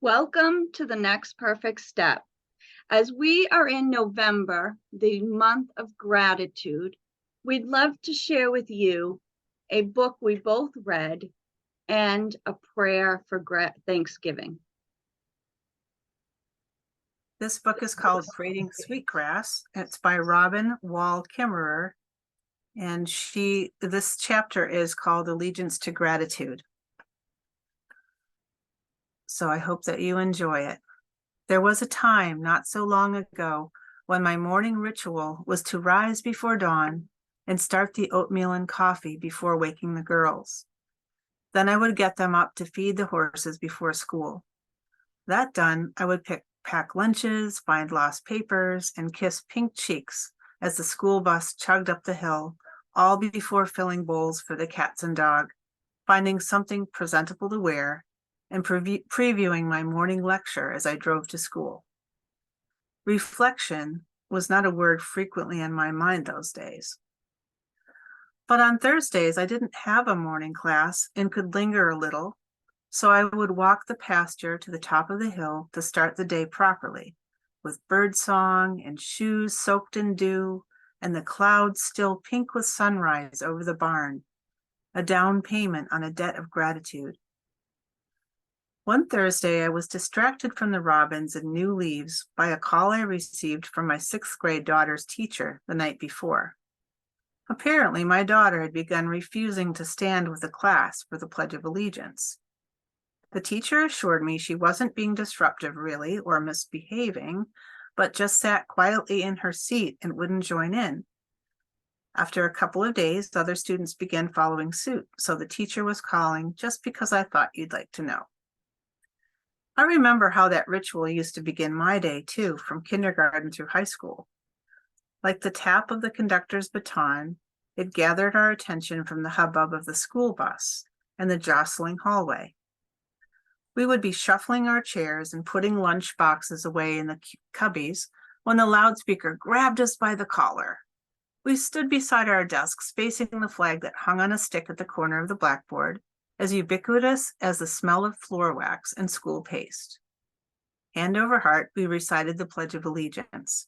Welcome to the Next Perfect Step. As we are in November, the month of gratitude, we'd love to share with you a book we both read and a prayer for Thanksgiving. This book is called Braiding Sweetgrass. It's by Robin Kimmerer, and this chapter is called Allegiance to Gratitude. So I hope that you enjoy it. There was a time not so long ago when my morning ritual was to rise before dawn and start the oatmeal and coffee before waking the girls. Then I would get them up to feed the horses before school. That done, I would pack lunches, find lost papers, and kiss pink cheeks as the school bus chugged up the hill, all before filling bowls for the cats and dog, finding something presentable to wear, and previewing my morning lecture as I drove to school. Reflection was not a word frequently in my mind those days. But on Thursdays, I didn't have a morning class and could linger a little, so I would walk the pasture to the top of the hill to start the day properly, with birdsong and shoes soaked in dew and the clouds still pink with sunrise over the barn, a down payment on a debt of gratitude. One Thursday, I was distracted from the robins and new leaves by a call I received from my 6th grade daughter's teacher the night before. Apparently, my daughter had begun refusing to stand with the class for the Pledge of Allegiance. The teacher assured me she wasn't being disruptive, really, or misbehaving, but just sat quietly in her seat and wouldn't join in. After a couple of days, other students began following suit, so the teacher was calling just because I thought you'd like to know. I remember how that ritual used to begin my day, too, from kindergarten through high school. Like the tap of the conductor's baton, it gathered our attention from the hubbub of the school bus and the jostling hallway. We would be shuffling our chairs and putting lunch boxes away in the cubbies when the loudspeaker grabbed us by the collar. We stood beside our desks facing the flag that hung on a stick at the corner of the blackboard, as ubiquitous as the smell of floor wax and school paste. Hand over heart, we recited the Pledge of Allegiance.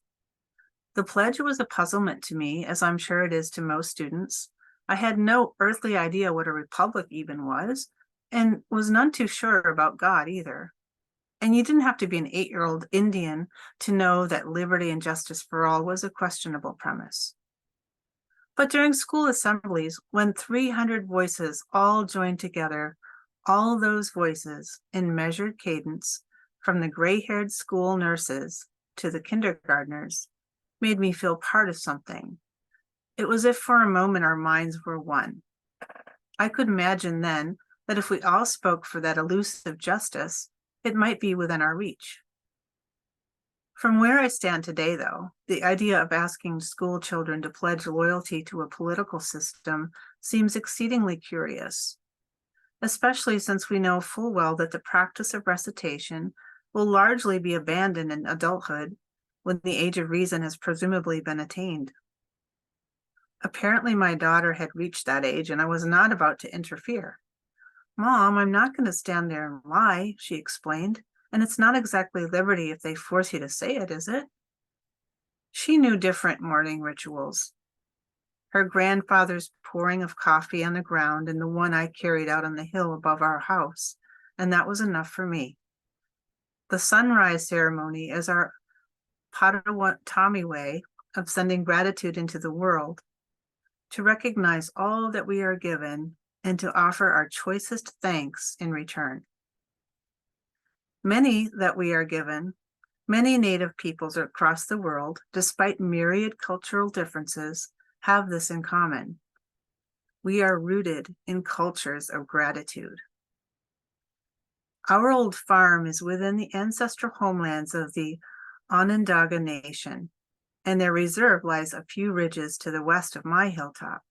The pledge was a puzzlement to me, as I'm sure it is to most students. I had no earthly idea what a republic even was, and was none too sure about God either. And you didn't have to be an 8-year-old Indian to know that liberty and justice for all was a questionable premise. But during school assemblies, when 300 voices all joined together, all those voices in measured cadence, from the gray-haired school nurses to the kindergartners, made me feel part of something. It was as if for a moment our minds were one. I could imagine then that if we all spoke for that elusive justice, it might be within our reach. From where I stand today, though, the idea of asking school children to pledge loyalty to a political system seems exceedingly curious, especially since we know full well that the practice of recitation will largely be abandoned in adulthood when the age of reason has presumably been attained. Apparently, my daughter had reached that age, and I was not about to interfere. "Mom, I'm not going to stand there and lie," she explained. "And it's not exactly liberty if they force you to say it, is it?" She knew different morning rituals. Her grandfather's pouring of coffee on the ground and the one I carried out on the hill above our house, and that was enough for me. The sunrise ceremony is our Potawatomi way of sending gratitude into the world, to recognize all that we are given and to offer our choicest thanks in return. Many that we are given, many Native peoples across the world, despite myriad cultural differences, have this in common. We are rooted in cultures of gratitude. Our old farm is within the ancestral homelands of the Onondaga Nation, and their reserve lies a few ridges to the west of my hilltop.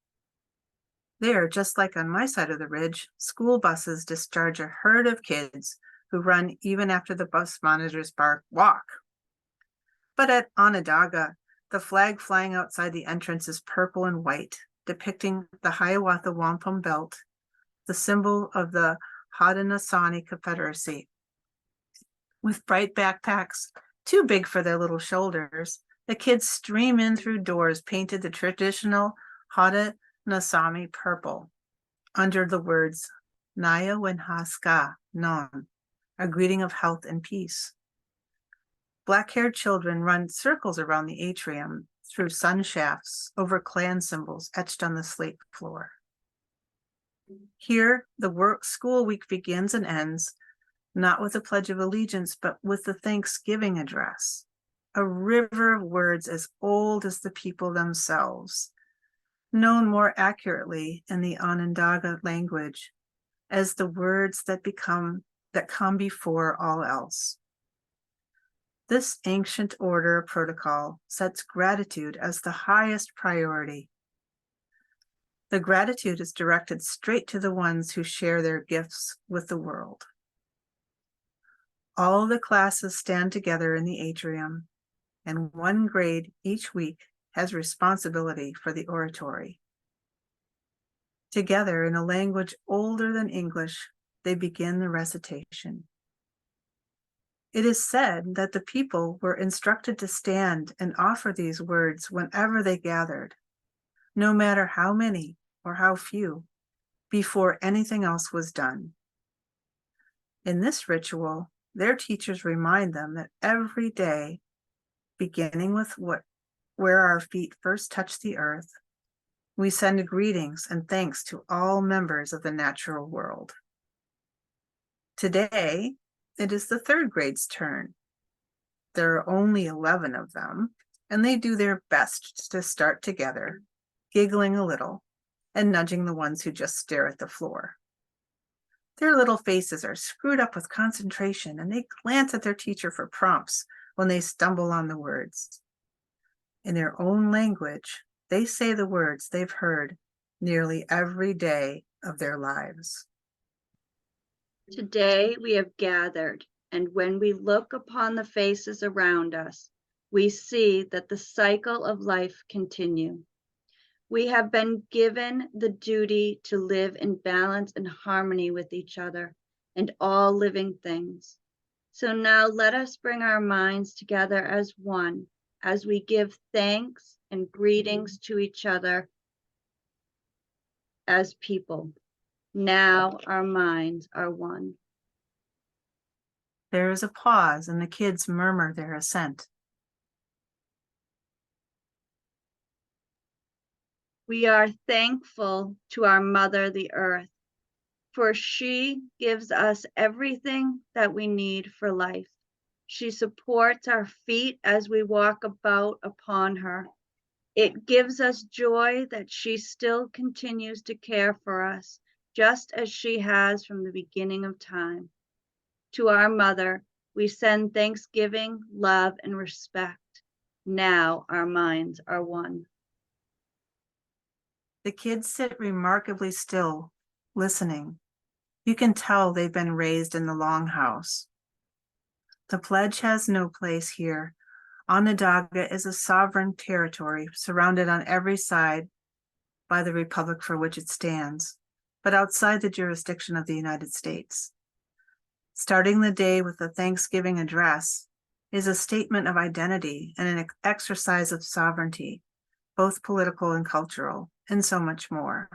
There, just like on my side of the ridge, school buses discharge a herd of kids who run even after the bus monitors bark, "Walk." But at Onondaga, the flag flying outside the entrance is purple and white, depicting the Hiawatha Wampum Belt, the symbol of the Haudenosaunee Confederacy. With bright backpacks, too big for their little shoulders, the kids stream in through doors painted the traditional Haudenosaunee purple under the words Naya Wenhaska Non, a greeting of health and peace. Black-haired children run circles around the atrium through sun shafts over clan symbols etched on the slate floor. Here, the school week begins and ends not with the Pledge of Allegiance, but with the Thanksgiving address, a river of words as old as the people themselves, known more accurately in the Onondaga language as the words that come before all else. This ancient order of protocol sets gratitude as the highest priority. The gratitude is directed straight to the ones who share their gifts with the world. All the classes stand together in the atrium, and one grade each week has responsibility for the oratory. Together, in a language older than English, they begin the recitation. It is said that the people were instructed to stand and offer these words whenever they gathered, no matter how many or how few, before anything else was done. In this ritual, their teachers remind them that every day, beginning with where our feet first touch the earth, we send greetings and thanks to all members of the natural world. Today, it is the third grade's turn. There are only 11 of them, and they do their best to start together, giggling a little and nudging the ones who just stare at the floor. Their little faces are screwed up with concentration, and they glance at their teacher for prompts when they stumble on the words. In their own language, they say the words they've heard nearly every day of their lives. Today we have gathered, and when we look upon the faces around us, we see that the cycle of life continue. We have been given the duty to live in balance and harmony with each other and all living things. So now let us bring our minds together as one, as we give thanks and greetings to each other as people. Now our minds are one. There is a pause, and the kids murmur their assent. We are thankful to our Mother, the Earth, for she gives us everything that we need for life. She supports our feet as we walk about upon her. It gives us joy that she still continues to care for us, just as she has from the beginning of time. To our Mother, we send thanksgiving, love, and respect. Now our minds are one. The kids sit remarkably still, listening. You can tell they've been raised in the longhouse. The pledge has no place here. Onondaga is a sovereign territory surrounded on every side by the republic for which it stands, but outside the jurisdiction of the United States. Starting the day with the Thanksgiving address is a statement of identity and an exercise of sovereignty, both political and cultural, and so much more.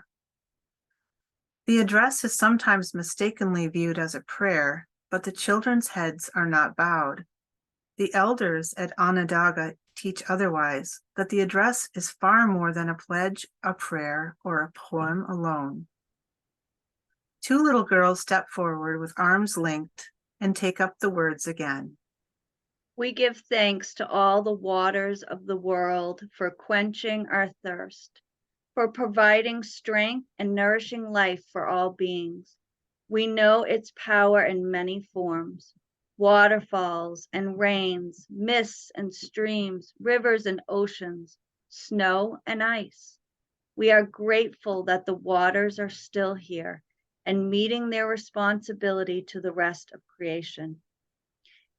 The address is sometimes mistakenly viewed as a prayer, but the children's heads are not bowed. The elders at Onondaga teach otherwise, that the address is far more than a pledge, a prayer, or a poem alone. Two little girls step forward with arms linked and take up the words again. We give thanks to all the waters of the world for quenching our thirst, for providing strength and nourishing life for all beings. We know its power in many forms: waterfalls and rains, mists and streams, rivers and oceans, snow and ice. We are grateful that the waters are still here and meeting their responsibility to the rest of creation.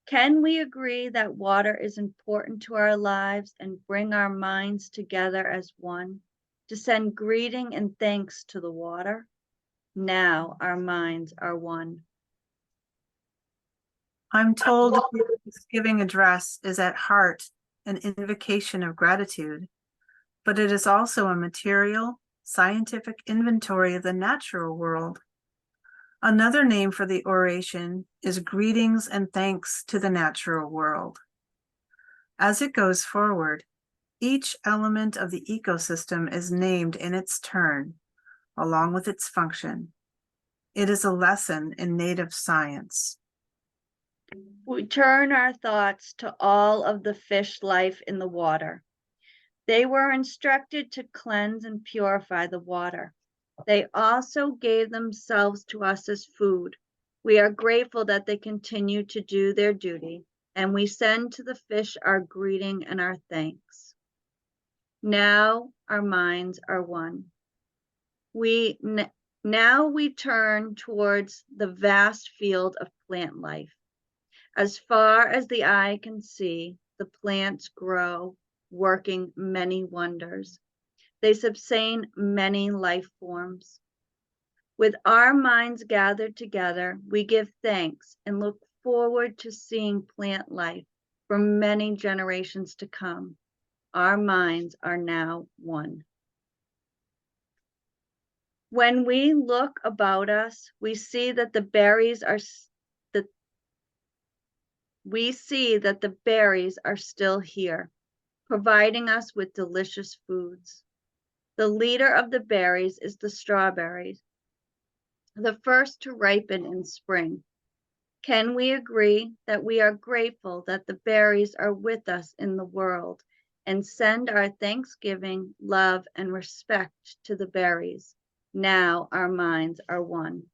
Can we agree that water is important to our lives and bring our minds together as one to send greeting and thanks to the water? Now our minds are one. I'm told the Thanksgiving address is at heart an invocation of gratitude, but it is also a material, scientific inventory of the natural world. Another name for the oration is greetings and thanks to the natural world. As it goes forward, each element of the ecosystem is named in its turn, along with its function. It is a lesson in native science. We turn our thoughts to all of the fish life in the water. They were instructed to cleanse and purify the water. They also gave themselves to us as food. We are grateful that they continue to do their duty, and we send to the fish our greeting and our thanks. Now our minds are one. Now we turn towards the vast field of plant life. As far as the eye can see, the plants grow, working many wonders. They sustain many life forms. With our minds gathered together, we give thanks and look forward to seeing plant life for many generations to come. Our minds are now one. When we look about us, we see that the berries are still here, providing us with delicious foods. The leader of the berries is the strawberry, the first to ripen in spring. Can we agree that we are grateful that the berries are with us in the world and send our thanksgiving, love, and respect to the berries? Now our minds are one.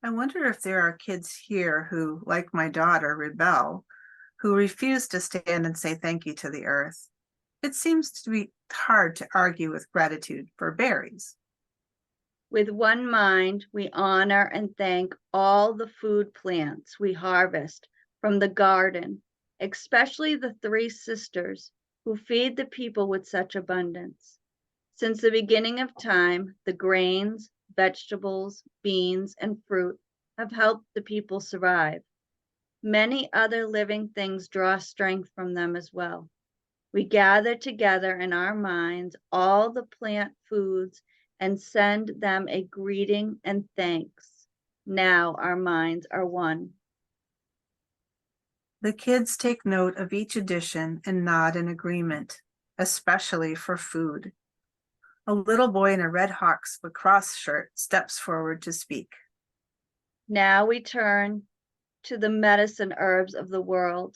I wonder if there are kids here who, like my daughter, rebel, who refuse to stand and say thank you to the earth. It seems to be hard to argue with gratitude for berries. With one mind, we honor and thank all the food plants we harvest from the garden, especially the three sisters who feed the people with such abundance. Since the beginning of time, the grains, vegetables, beans, and fruit have helped the people survive. Many other living things draw strength from them as well. We gather together in our minds all the plant foods and send them a greeting and thanks. Now our minds are one. The kids take note of each addition and nod in agreement, especially for food. A little boy in a Red Hawks lacrosse shirt steps forward to speak. Now we turn to the medicine herbs of the world.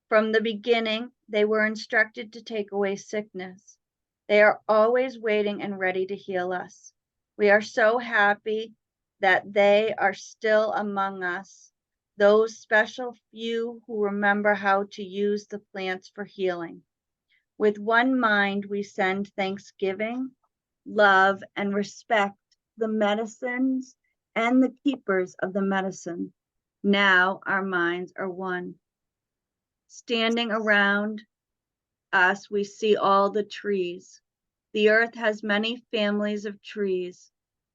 From the beginning, they were instructed to take away sickness. They are always waiting and ready to heal us. We are so happy that they are still among us, those special few who remember how to use the plants for healing. With one mind, we send thanksgiving, love, and respect the medicines and the keepers of the medicine. Now our minds are one. Standing around us, we see all the trees. The earth has many families of trees,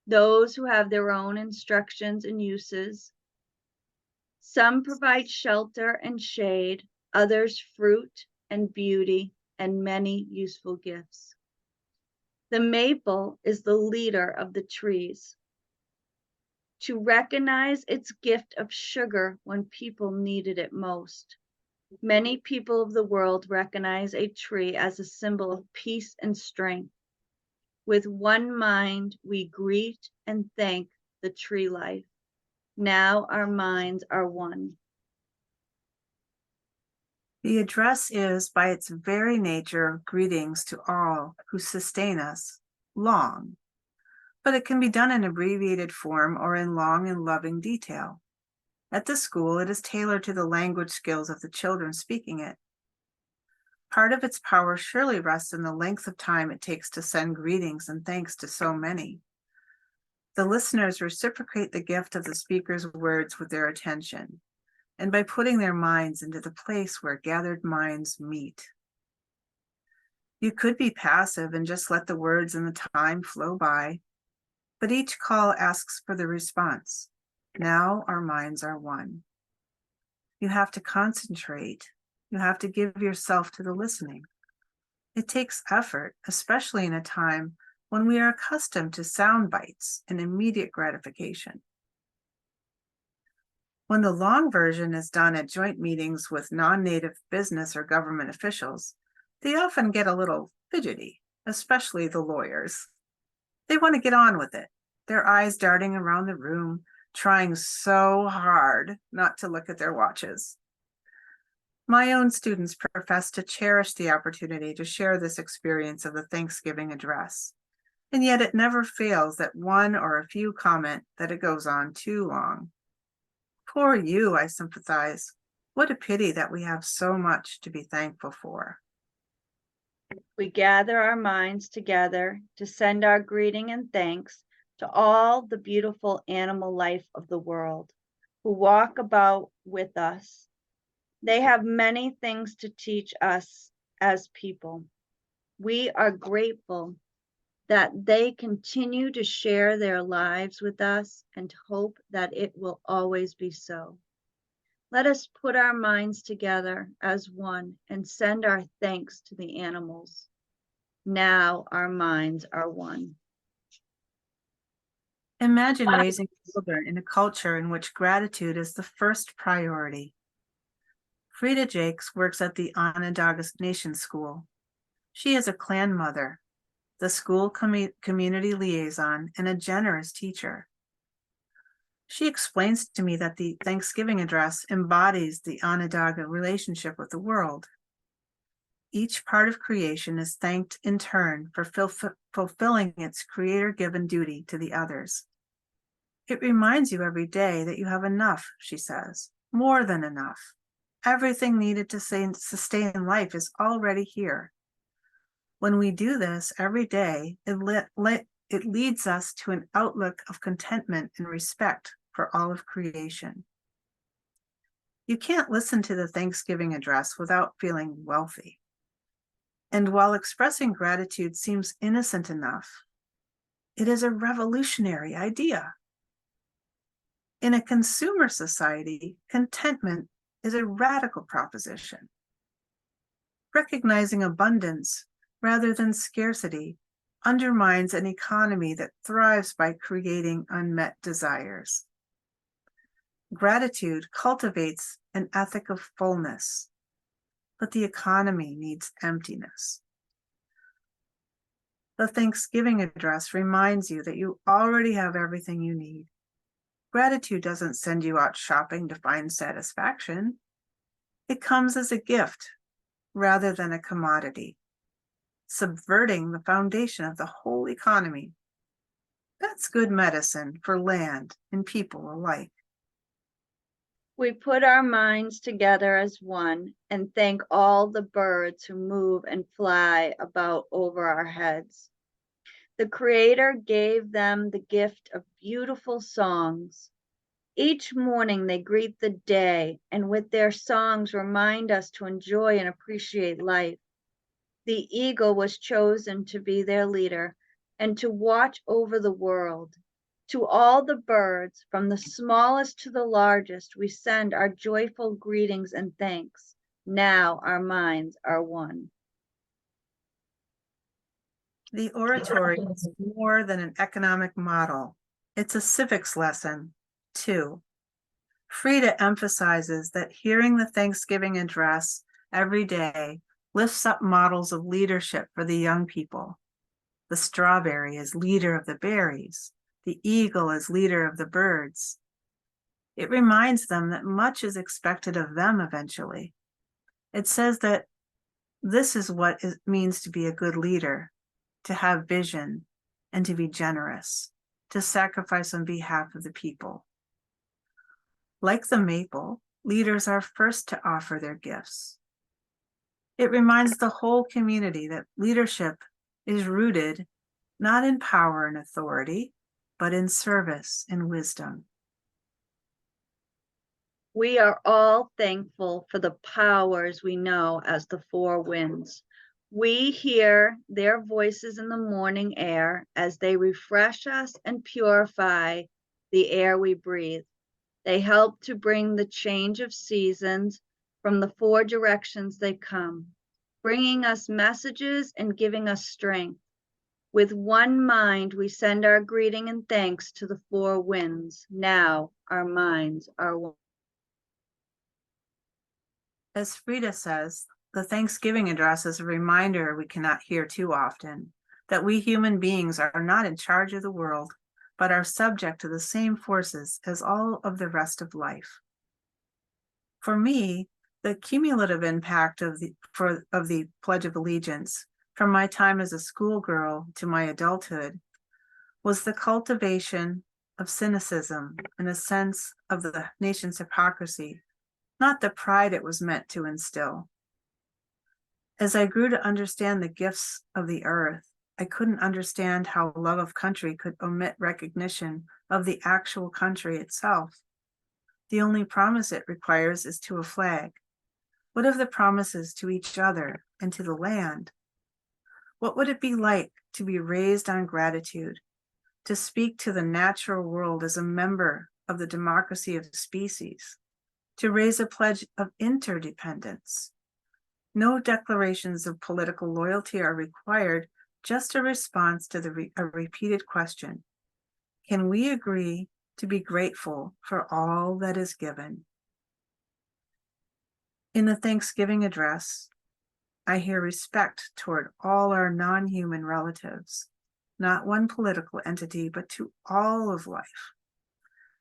those who have their own instructions and uses. Some provide shelter and shade, others fruit and beauty, and many useful gifts. The maple is the leader of the trees. To recognize its gift of sugar when people needed it most. Many people of the world recognize a tree as a symbol of peace and strength. With one mind, we greet and thank the tree life. Now our minds are one. The address is, by its very nature, greetings to all who sustain us, long, but it can be done in abbreviated form or in long and loving detail. At the school, it is tailored to the language skills of the children speaking it. Part of its power surely rests in the length of time it takes to send greetings and thanks to so many. The listeners reciprocate the gift of the speaker's words with their attention, and by putting their minds into the place where gathered minds meet. You could be passive and just let the words and the time flow by. but each call asks for the response. Now our minds are one. You have to concentrate. You have to give yourself to the listening. It takes effort, especially in a time when we are accustomed to sound bites and immediate gratification. When the long version is done at joint meetings with non-native business or government officials, they often get a little fidgety, especially the lawyers. They want to get on with it, their eyes darting around the room, trying so hard not to look at their watches. My own students profess to cherish the opportunity to share this experience of the Thanksgiving address, and yet it never fails that one or a few comment that it goes on too long. Poor you, I sympathize. What a pity that we have so much to be thankful for. We gather our minds together to send our greeting and thanks to all the beautiful animal life of the world who walk about with us. They have many things to teach us as people. We are grateful that they continue to share their lives with us and hope that it will always be so. Let us put our minds together as one and send our thanks to the animals. Now our minds are one. Imagine raising children in a culture in which gratitude is the first priority. Frida Jakes works at the Onondaga Nation School. She is a clan mother, the school community liaison, and a generous teacher. She explains to me that the Thanksgiving address embodies the Onondaga relationship with the world. Each part of creation is thanked in turn for fulfilling its creator-given duty to the others. It reminds you every day that you have enough, she says, more than enough. Everything needed to sustain life is already here. When we do this every day, it leads us to an outlook of contentment and respect for all of creation. You can't listen to the Thanksgiving address without feeling wealthy. And while expressing gratitude seems innocent enough, it is a revolutionary idea. In a consumer society, contentment is a radical proposition. Recognizing abundance rather than scarcity undermines an economy that thrives by creating unmet desires. Gratitude cultivates an ethic of fullness, but the economy needs emptiness. The Thanksgiving address reminds you that you already have everything you need. Gratitude doesn't send you out shopping to find satisfaction. It comes as a gift rather than a commodity, subverting the foundation of the whole economy. That's good medicine for land and people alike. We put our minds together as one and thank all the birds who move and fly about over our heads. The Creator gave them the gift of beautiful songs. Each morning they greet the day and with their songs remind us to enjoy and appreciate life. The eagle was chosen to be their leader and to watch over the world. To all the birds, from the smallest to the largest, we send our joyful greetings and thanks. Now our minds are one. The oratory is more than an economic model. It's a civics lesson, too. Frida emphasizes that hearing the Thanksgiving address every day lifts up models of leadership for the young people. The strawberry is leader of the berries. The eagle is leader of the birds. It reminds them that much is expected of them eventually. It says that this is what it means to be a good leader, to have vision and to be generous, to sacrifice on behalf of the people. Like the maple, leaders are first to offer their gifts. It reminds the whole community that leadership is rooted not in power and authority, but in service and wisdom. We are all thankful for the powers we know as the four winds. We hear their voices in the morning air as they refresh us and purify the air we breathe. They help to bring the change of seasons from the four directions they come, bringing us messages and giving us strength. With one mind, we send our greeting and thanks to the four winds. Now our minds are one. As Frida says, the Thanksgiving address is a reminder we cannot hear too often that we human beings are not in charge of the world, but are subject to the same forces as all of the rest of life. For me, the cumulative impact of the Pledge of Allegiance, from my time as a schoolgirl to my adulthood, was the cultivation of cynicism and a sense of the nation's hypocrisy, not the pride it was meant to instill. As I grew to understand the gifts of the earth, I couldn't understand how love of country could omit recognition of the actual country itself. The only promise it requires is to a flag. What of the promises to each other and to the land? What would it be like to be raised on gratitude, to speak to the natural world as a member of the democracy of species, to raise a pledge of interdependence? No declarations of political loyalty are required, just a response to a repeated question. Can we agree to be grateful for all that is given? In the Thanksgiving address, I hear respect toward all our non-human relatives, not one political entity, but to all of life.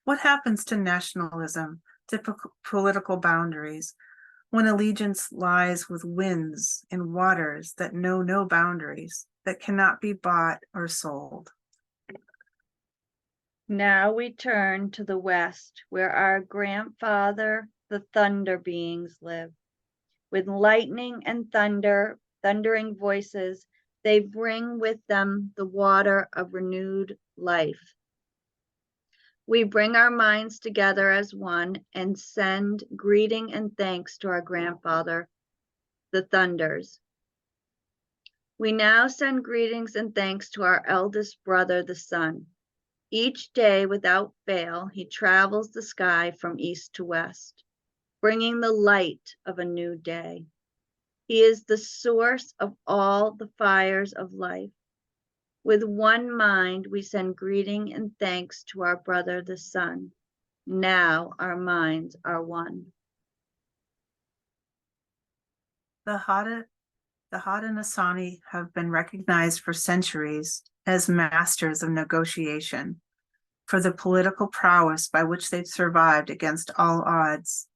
What happens to nationalism, to political boundaries, when allegiance lies with winds and waters that know no boundaries, that cannot be bought or sold? Now we turn to the west, where our grandfather, the thunder beings, live. With lightning and thundering voices, they bring with them the water of renewed life. We bring our minds together as one and send greeting and thanks to our grandfather, the thunders. We now send greetings and thanks to our eldest brother, the sun. Each day, without fail, he travels the sky from east to west, bringing the light of a new day. He is the source of all the fires of life. With one mind, we send greeting and thanks to our brother, the sun. Now our minds are one. The Haudenosaunee have been recognized for centuries as masters of negotiation, for the political prowess by which they've survived against all odds.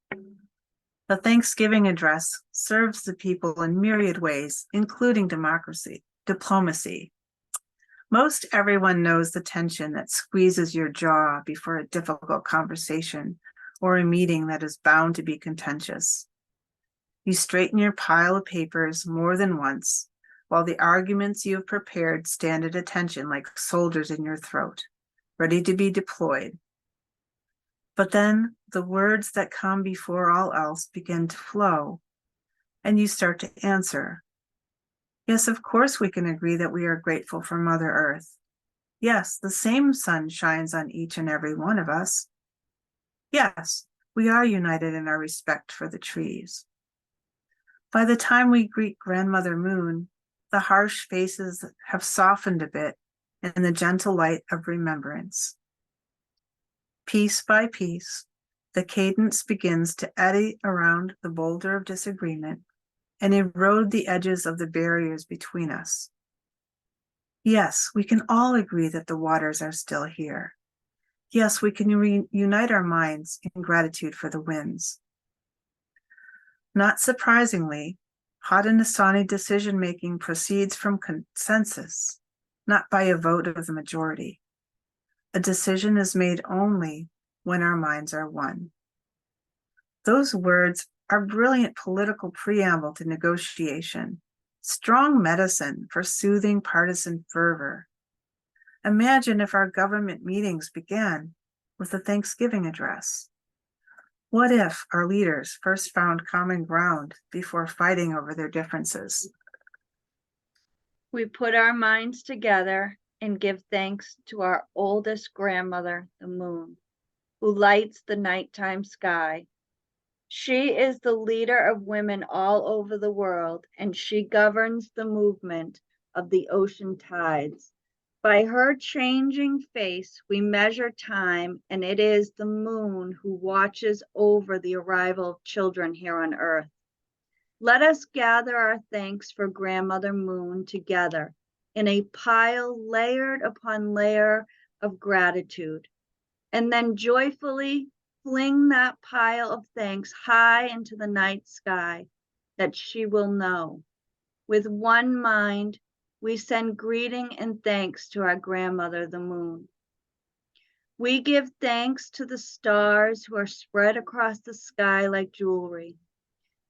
The Thanksgiving address serves the people in myriad ways, including diplomacy. Most everyone knows the tension that squeezes your jaw before a difficult conversation or a meeting that is bound to be contentious. You straighten your pile of papers more than once, while the arguments you have prepared stand at attention like soldiers in your throat, ready to be deployed. But then the words that come before all else begin to flow, and you start to answer. Yes, of course we can agree that we are grateful for Mother Earth. Yes, the same sun shines on each and every one of us. Yes, we are united in our respect for the trees. By the time we greet Grandmother Moon, the harsh faces have softened a bit in the gentle light of remembrance. Piece by piece, the cadence begins to eddy around the boulder of disagreement and erode the edges of the barriers between us. Yes, we can all agree that the waters are still here. Yes, we can reunite our minds in gratitude for the winds. Not surprisingly, Haudenosaunee decision-making proceeds from consensus, not by a vote of the majority. A decision is made only when our minds are one. Those words are brilliant political preamble to negotiation, strong medicine for soothing partisan fervor. Imagine if our government meetings began with a Thanksgiving address. What if our leaders first found common ground before fighting over their differences? We put our minds together and give thanks to our oldest grandmother, the moon, who lights the nighttime sky. She is the leader of women all over the world, and she governs the movement of the ocean tides. By her changing face, we measure time, and it is the moon who watches over the arrival of children here on earth. Let us gather our thanks for Grandmother Moon together in a pile layered upon layer of gratitude, and then joyfully fling that pile of thanks high into the night sky that she will know. With one mind, we send greeting and thanks to our grandmother, the moon. We give thanks to the stars who are spread across the sky like jewelry.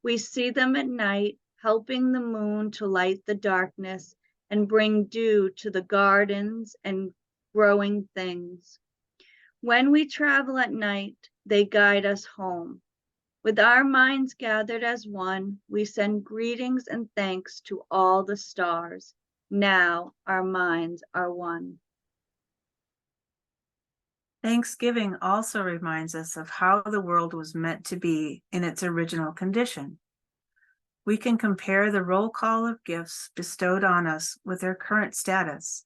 We see them at night, helping the moon to light the darkness and bring dew to the gardens and growing things. When we travel at night, they guide us home. With our minds gathered as one, we send greetings and thanks to all the stars. Now our minds are one. Thanksgiving also reminds us of how the world was meant to be in its original condition. We can compare the roll call of gifts bestowed on us with their current status.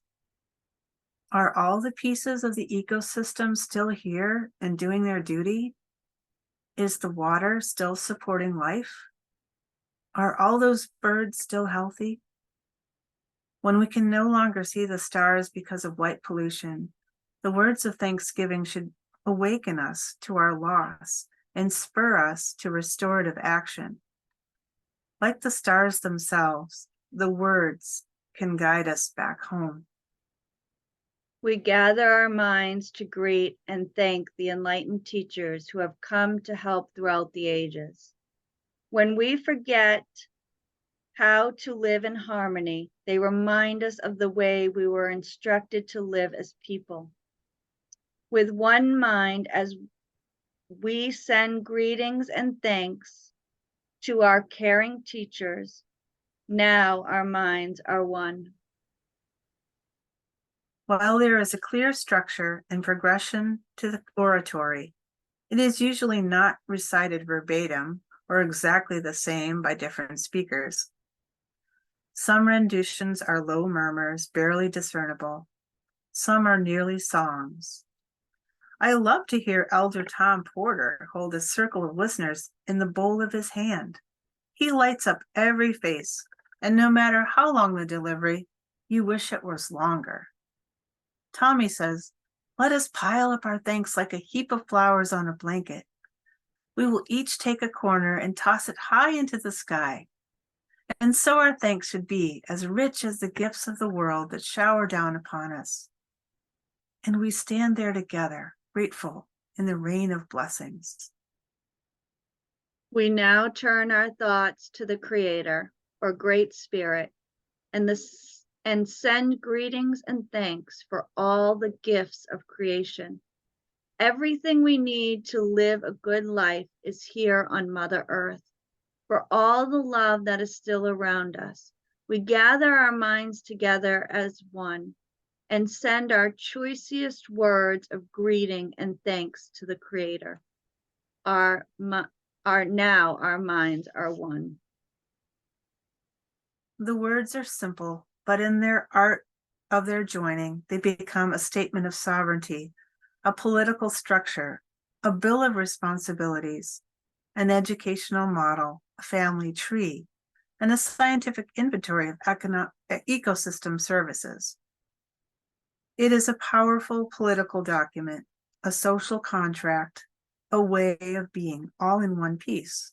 Are all the pieces of the ecosystem still here and doing their duty? Is the water still supporting life? Are all those birds still healthy? When we can no longer see the stars because of light pollution, the words of thanksgiving should awaken us to our loss and spur us to restorative action. Like the stars themselves, the words can guide us back home. We gather our minds to greet and thank the enlightened teachers who have come to help throughout the ages. When we forget how to live in harmony, they remind us of the way we were instructed to live as people. With one mind, as we send greetings and thanks to our caring teachers, now our minds are one. While there is a clear structure and progression to the oratory, it is usually not recited verbatim or exactly the same by different speakers. Some renditions are low murmurs, barely discernible. Some are nearly songs. I love to hear Elder Tom Porter hold a circle of listeners in the bowl of his hand. He lights up every face, and no matter how long the delivery, you wish it was longer. Tommy says, "Let us pile up our thanks like a heap of flowers on a blanket. We will each take a corner and toss it high into the sky. And so our thanks should be as rich as the gifts of the world that shower down upon us. And we stand there together, grateful in the rain of blessings." We now turn our thoughts to the Creator, or Great Spirit, and send greetings and thanks for all the gifts of creation. Everything we need to live a good life is here on Mother Earth. For all the love that is still around us, we gather our minds together as one and send our choicest words of greeting and thanks to the Creator. Now our minds are one. The words are simple, but in their art of their joining, they become a statement of sovereignty, a political structure, a bill of responsibilities, an educational model, a family tree, and a scientific inventory of ecosystem services. It is a powerful political document, a social contract, a way of being all in one piece.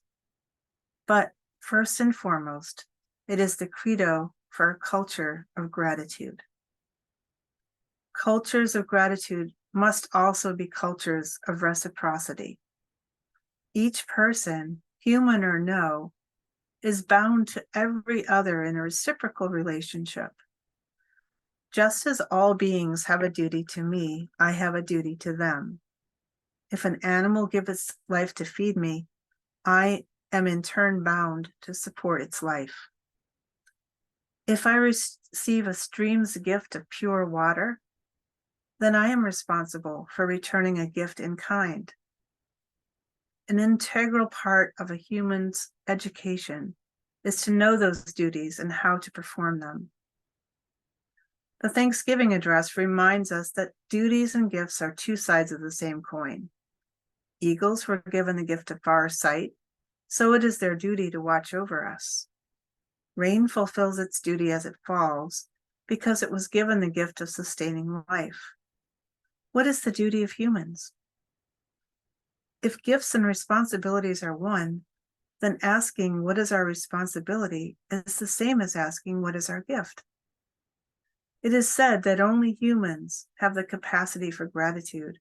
But first and foremost, it is the credo for a culture of gratitude. Cultures of gratitude must also be cultures of reciprocity. Each person, human or no, is bound to every other in a reciprocal relationship. Just as all beings have a duty to me, I have a duty to them. If an animal gives its life to feed me, I am in turn bound to support its life. If I receive a stream's gift of pure water, then I am responsible for returning a gift in kind. An integral part of a human's education is to know those duties and how to perform them. The Thanksgiving address reminds us that duties and gifts are two sides of the same coin. Eagles were given the gift of far sight, so it is their duty to watch over us. Rain fulfills its duty as it falls, because it was given the gift of sustaining life. What is the duty of humans? If gifts and responsibilities are one, then asking what is our responsibility is the same as asking what is our gift. It is said that only humans have the capacity for gratitude.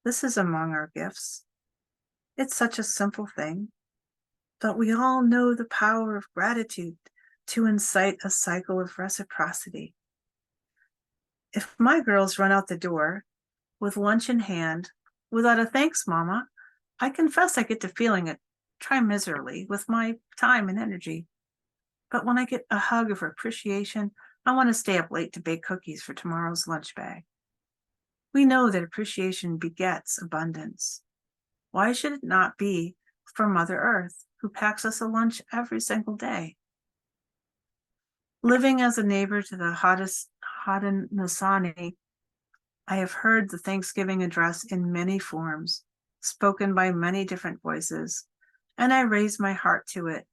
This is among our gifts. It's such a simple thing, but we all know the power of gratitude to incite a cycle of reciprocity. If my girls run out the door with lunch in hand without a thanks, Mama, I confess I get to feeling it, try miserably with my time and energy. But when I get a hug of appreciation, I want to stay up late to bake cookies for tomorrow's lunch bag. We know that appreciation begets abundance. Why should it not be for Mother Earth, who packs us a lunch every single day? Living as a neighbor to the Haudenosaunee, I have heard the Thanksgiving address in many forms, spoken by many different voices, and I raise my heart to it,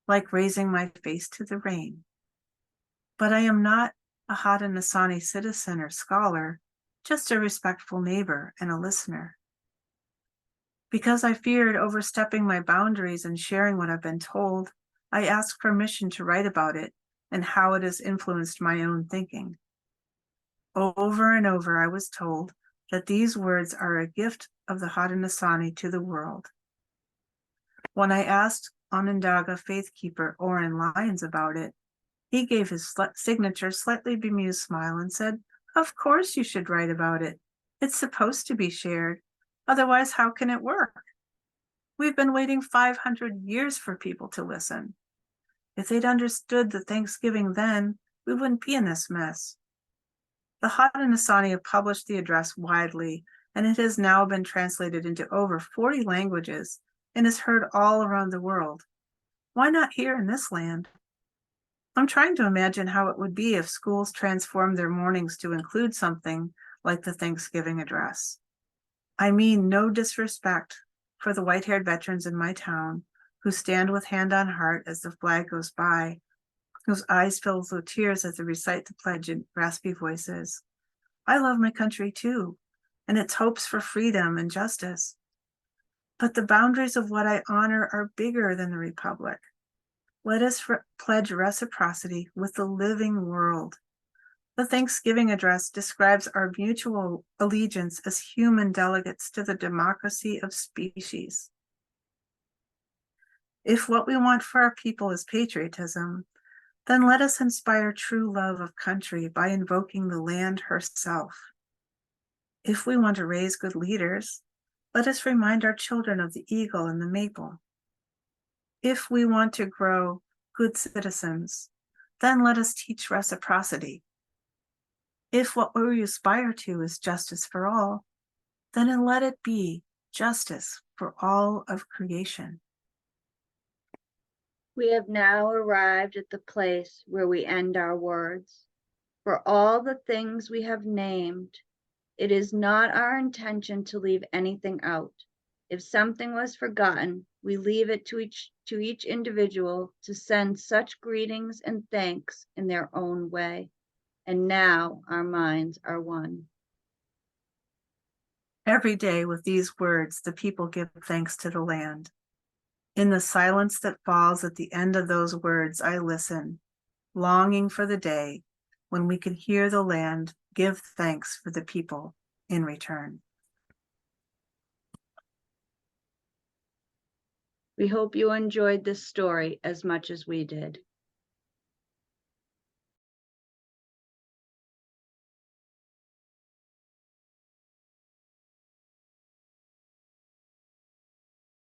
like raising my face to the rain. But I am not a Haudenosaunee citizen or scholar, just a respectful neighbor and a listener. Because I feared overstepping my boundaries and sharing what I've been told, I asked permission to write about it and how it has influenced my own thinking. Over and over, I was told that these words are a gift of the Haudenosaunee to the world. When I asked Onondaga faithkeeper Oren Lyons about it, he gave his signature slightly bemused smile and said, "Of course you should write about it. It's supposed to be shared. Otherwise, how can it work? We've been waiting 500 years for people to listen. If they'd understood the Thanksgiving then, we wouldn't be in this mess." The Haudenosaunee have published the address widely, and it has now been translated into over 40 languages and is heard all around the world. Why not here in this land? I'm trying to imagine how it would be if schools transformed their mornings to include something like the Thanksgiving address. I mean no disrespect for the white-haired veterans in my town who stand with hand on heart as the flag goes by, whose eyes fill with tears as they recite the pledge in raspy voices. I love my country too, and its hopes for freedom and justice. But the boundaries of what I honor are bigger than the Republic. Let us pledge reciprocity with the living world. The Thanksgiving address describes our mutual allegiance as human delegates to the democracy of species. If what we want for our people is patriotism, then let us inspire true love of country by invoking the land herself. If we want to raise good leaders, let us remind our children of the eagle and the maple. If we want to grow good citizens, then let us teach reciprocity. If what we aspire to is justice for all, then let it be justice for all of creation. We have now arrived at the place where we end our words. For all the things we have named, it is not our intention to leave anything out. If something was forgotten, we leave it to each individual to send such greetings and thanks in their own way. And now our minds are one. Every day with these words, the people give thanks to the land. In the silence that falls at the end of those words, I listen, longing for the day when we can hear the land give thanks for the people in return. We hope you enjoyed this story as much as we did.